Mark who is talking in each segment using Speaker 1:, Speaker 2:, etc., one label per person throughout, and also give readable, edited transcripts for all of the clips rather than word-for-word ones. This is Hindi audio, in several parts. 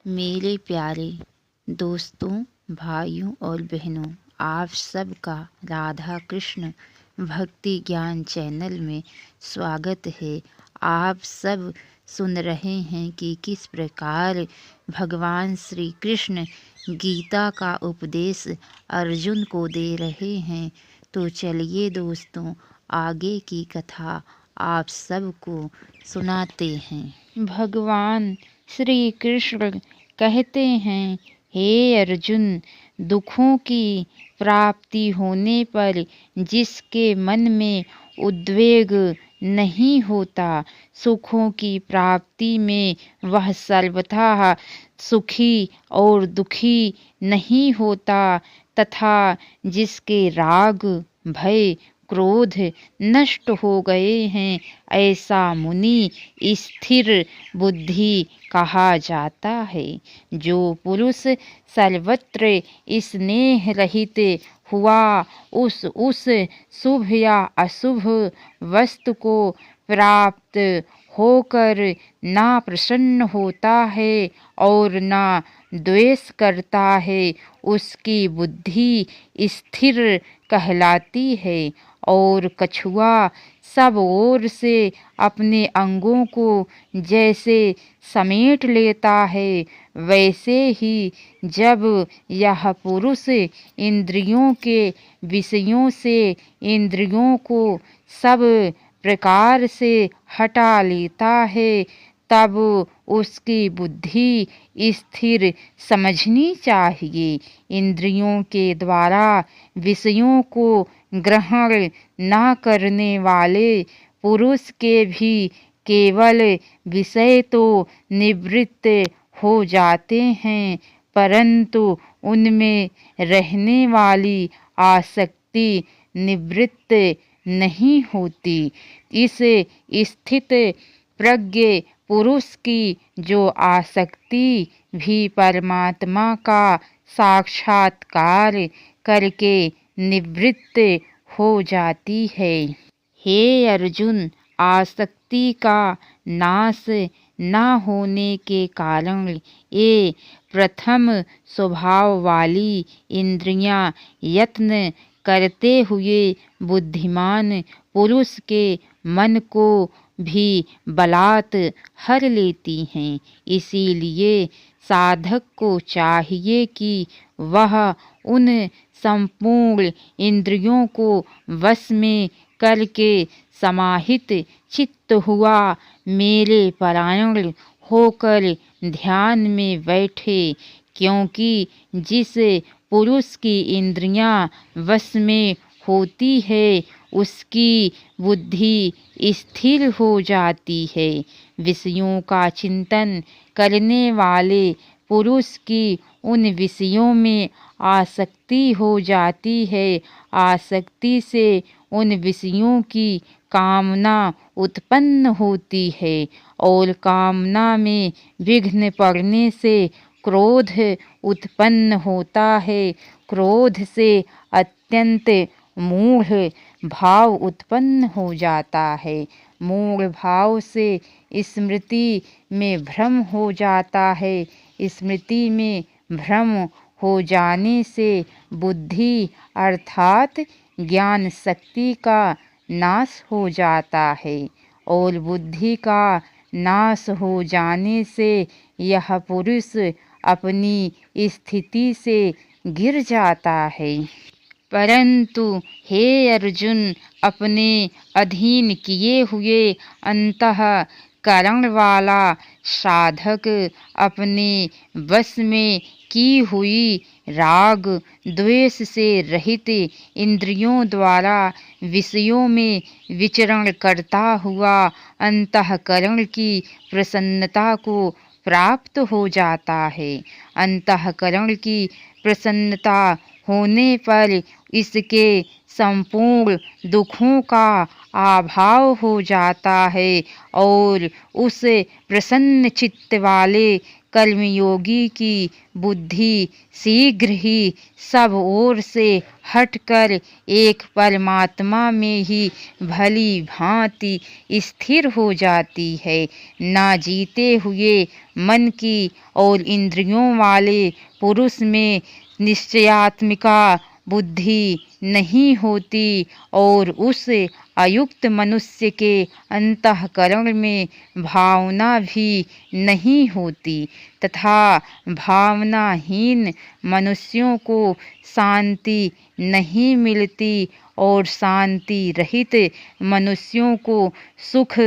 Speaker 1: मेरे प्यारे दोस्तों, भाइयों और बहनों, आप सबका राधा कृष्ण भक्ति ज्ञान चैनल में स्वागत है। आप सब सुन रहे हैं कि किस प्रकार भगवान श्री कृष्ण गीता का उपदेश अर्जुन को दे रहे हैं। तो चलिए दोस्तों, आगे की कथा आप सबको सुनाते हैं। भगवान श्री कृष्ण कहते हैं, हे अर्जुन, दुखों की प्राप्ति होने पर जिसके मन में उद्वेग नहीं होता, सुखों की प्राप्ति में वह सर्वथा सुखी और दुखी नहीं होता, तथा जिसके राग, भय, क्रोध नष्ट हो गए हैं, ऐसा मुनि स्थिर बुद्धि कहा जाता है। जो पुरुष सर्वत्र स्नेह रहित हुआ उस शुभ या अशुभ वस्तु को प्राप्त होकर ना प्रसन्न होता है और ना द्वेष करता है, उसकी बुद्धि स्थिर कहलाती है। और कछुआ सब ओर से अपने अंगों को जैसे समेट लेता है, वैसे ही जब यह पुरुष इंद्रियों के विषयों से इंद्रियों को सब प्रकार से हटा लेता है, तब उसकी बुद्धि स्थिर समझनी चाहिए। इंद्रियों के द्वारा विषयों को ग्रहण न करने वाले पुरुष के भी केवल विषय तो निवृत्त हो जाते हैं, परंतु उनमें रहने वाली आसक्ति निवृत्त नहीं होती। इस स्थित प्रज्ञ पुरुष की जो आसक्ति भी परमात्मा का साक्षात्कार करके निवृत्त हो जाती है। हे अर्जुन, आसक्ति का नाश न होने के कारण ये प्रथम स्वभाव वाली इंद्रियां यत्न करते हुए बुद्धिमान पुरुष के मन को भी बलात् हर लेती हैं। इसीलिए साधक को चाहिए कि वह उन संपूर्ण इंद्रियों को वश में करके समाहित चित्त हुआ मेरे परायण होकर ध्यान में बैठे, क्योंकि जिस पुरुष की इंद्रियां वश में होती है, उसकी बुद्धि स्थिर हो जाती है। विषयों का चिंतन करने वाले पुरुष की उन विषयों में आसक्ति हो जाती है। आसक्ति से उन विषयों की कामना उत्पन्न होती है और कामना में विघ्न पड़ने से क्रोध उत्पन्न होता है। क्रोध से अत्यंत मूढ़ भाव उत्पन्न हो जाता है। मूढ़ भाव से स्मृति में भ्रम हो जाता है। स्मृति में भ्रम हो जाने से बुद्धि अर्थात ज्ञान शक्ति का नाश हो जाता है और बुद्धि का नाश हो जाने से यह पुरुष अपनी स्थिति से गिर जाता है। परंतु हे अर्जुन, अपने अधीन किए हुए अंतःकरण वाला साधक अपने वश में की हुई राग द्वेष से रहित इंद्रियों द्वारा विषयों में विचरण करता हुआ अंतःकरण की प्रसन्नता को प्राप्त हो जाता है। अंतःकरण की प्रसन्नता होने पर इसके संपूर्ण दुखों का अभाव हो जाता है और उस प्रसन्न चित्त वाले कर्मयोगी की बुद्धि शीघ्र ही सब ओर से हटकर एक परमात्मा में ही भली भांति स्थिर हो जाती है। ना जीते हुए मन की और इंद्रियों वाले पुरुष में निश्चयात्मिका बुद्धि नहीं होती और उस अयुक्त मनुष्य के अंतःकरण में भावना भी नहीं होती तथा भावनाहीन मनुष्यों को शांति नहीं मिलती और शांति रहित मनुष्यों को सुख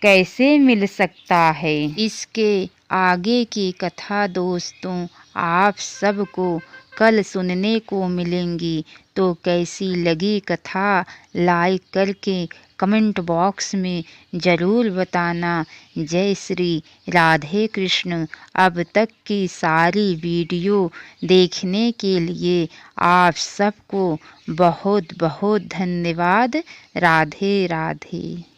Speaker 1: कैसे मिल सकता है। इसके आगे की कथा दोस्तों आप सबको कल सुनने को मिलेंगी। तो कैसी लगी कथा लाइक करके कमेंट बॉक्स में ज़रूर बताना। जय श्री राधे कृष्ण। अब तक की सारी वीडियो देखने के लिए आप सबको बहुत बहुत धन्यवाद। राधे राधे।